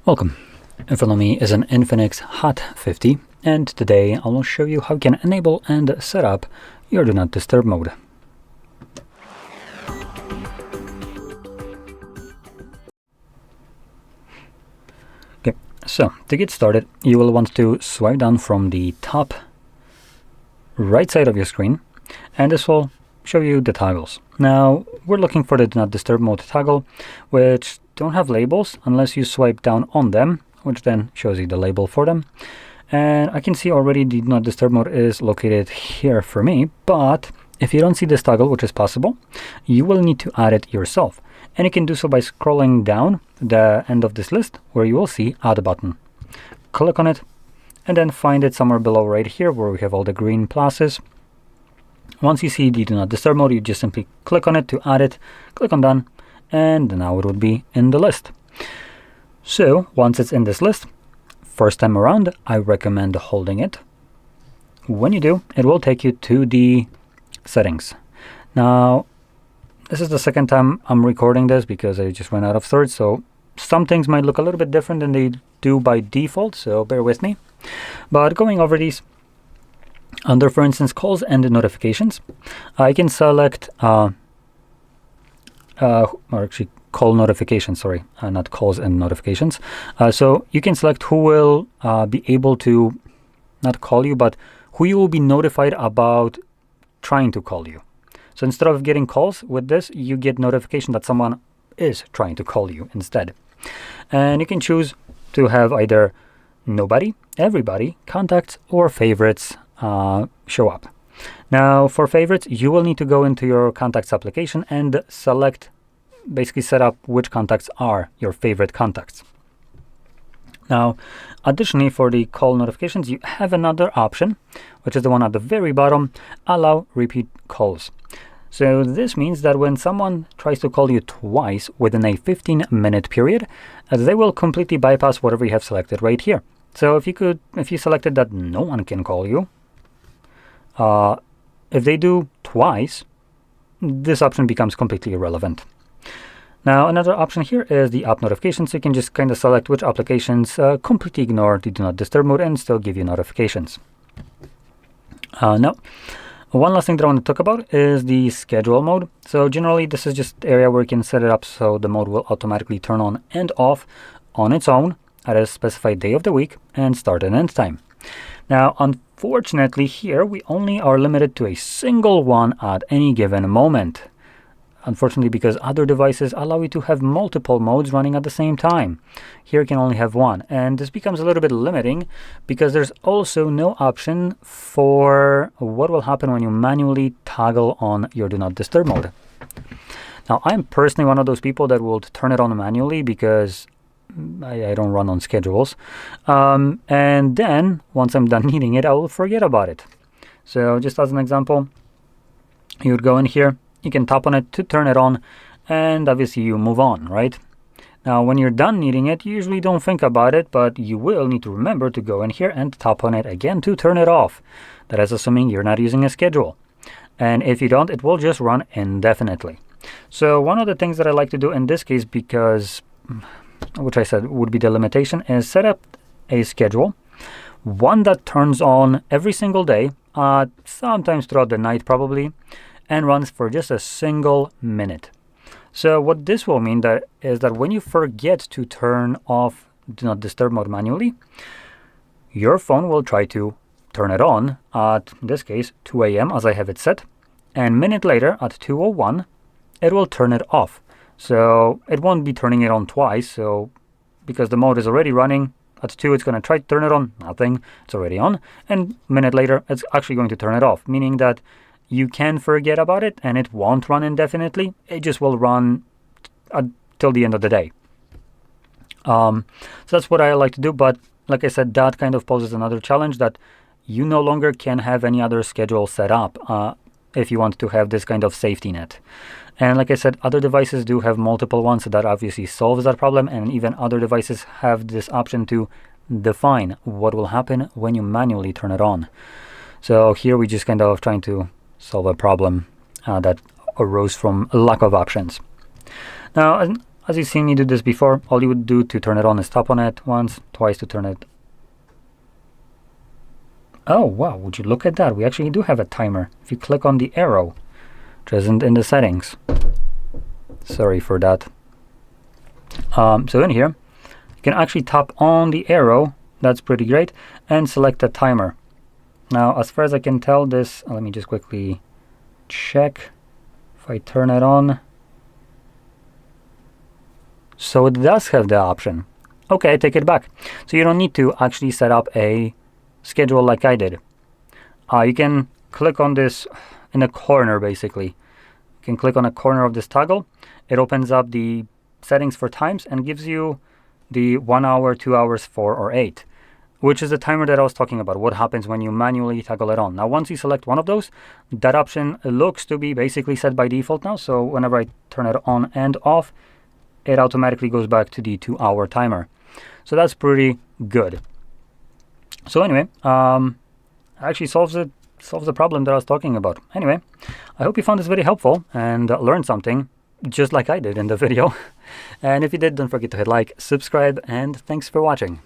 Welcome. In front of me is an INFINIX Hot 50, and today I will show you how you can enable and set up your Do Not Disturb mode. Okay, so to get started, you will want to swipe down from the top right side of your screen, and this will show you the toggles. Now, we're looking for the Do Not Disturb mode toggle, which don't have labels unless you swipe down on them, which then shows you the label for them. And I can see already the Do Not Disturb mode is located here for me, but if you don't see this toggle, which is possible, you will need to add it yourself. And you can do so by scrolling down the end of this list where you will see Add button. Click on it and then find it somewhere below right here where we have all the green pluses. Once you see the Do Not Disturb mode, you just simply click on it to add it, click on Done, and now it would be in the list. So once it's in this list, first time around, I recommend holding it. When you do, it will take you to the settings. Now, this is the second time I'm recording this because I just ran out of storage, so some things might look a little bit different than they do by default, so bear with me. But going over these, under, for instance, calls and notifications, I can select or actually call notifications, sorry, not calls and notifications. So you can select who will be able to not call you, but who you will be notified about trying to call you. So instead of getting calls with this, you get notification that someone is trying to call you instead. And you can choose to have either nobody, everybody, contacts, or favorites show up. Now, for favorites, you will need to go into your contacts application and select, basically set up which contacts are your favorite contacts. Now, additionally, for the call notifications, you have another option, which is the one at the very bottom, allow repeat calls. So this means that when someone tries to call you twice within a 15-minute period, they will completely bypass whatever you have selected right here. So if you selected that no one can call you, if they do twice, this option becomes completely irrelevant. Now, another option here is the app notifications. You can just kind of select which applications completely ignore the Do Not Disturb mode and still give you notifications. Now, one last thing that I want to talk about is the schedule mode. So generally, this is just the area where you can set it up so the mode will automatically turn on and off on its own at a specified day of the week and start and end time. Now, unfortunately, here we only are limited to a single one at any given moment. Unfortunately, because other devices allow you to have multiple modes running at the same time. Here you can only have one, and this becomes a little bit limiting because there's also no option for what will happen when you manually toggle on your Do Not Disturb mode. Now, I'm personally one of those people that will turn it on manually because I don't run on schedules. And then, once I'm done needing it, I will forget about it. So just as an example, you would go in here, you can tap on it to turn it on, and obviously you move on, right? Now, when you're done needing it, you usually don't think about it, but you will need to remember to go in here and tap on it again to turn it off. That is assuming you're not using a schedule. And if you don't, it will just run indefinitely. So one of the things that I like to do in this case, because which I said would be the limitation, is set up a schedule, one that turns on every single day, sometimes throughout the night probably, and runs for just a single minute. So what this will mean is that when you forget to turn off Do Not Disturb mode manually, your phone will try to turn it on at, in this case, 2 a.m. as I have it set, and a minute later at 2:01, it will turn it off. So it won't be turning it on twice, so because the mode is already running, at 2 it's going to try to turn it on, nothing, it's already on, and a minute later it's actually going to turn it off, meaning that you can forget about it and it won't run indefinitely, it just will run till the end of the day. So that's what I like to do, but like I said, that kind of poses another challenge that you no longer can have any other schedule set up if you want to have this kind of safety net. And like I said, other devices do have multiple ones, so that obviously solves that problem, and even other devices have this option to define what will happen when you manually turn it on. So here we just kind of trying to solve a problem that arose from a lack of options. Now, As you've seen me do this before, all you would do to turn it on is tap on it once, twice to turn it. Oh wow, would you look at that? We actually do have a timer. If you click on the arrow, which isn't in the settings. Sorry for that. So in here, you can actually tap on the arrow. That's pretty great. And select a timer. Now, as far as I can tell, this, let me just quickly check if I turn it on. So it does have the option. Okay, I take it back. So you don't need to actually set up a schedule like I did. You can click on this in a corner, basically. You can click on a corner of this toggle. It opens up the settings for times and gives you the 1 hour, 2 hours, 4, or 8, which is the timer that I was talking about. What happens when you manually toggle it on. Now, once you select one of those, that option looks to be basically set by default now. So whenever I turn it on and off, it automatically goes back to the 2 hour timer. So that's pretty good. So anyway, actually solves the problem that I was talking about. Anyway, I hope you found this video helpful and learned something, just like I did in the video. And if you did, don't forget to hit like, subscribe, and thanks for watching.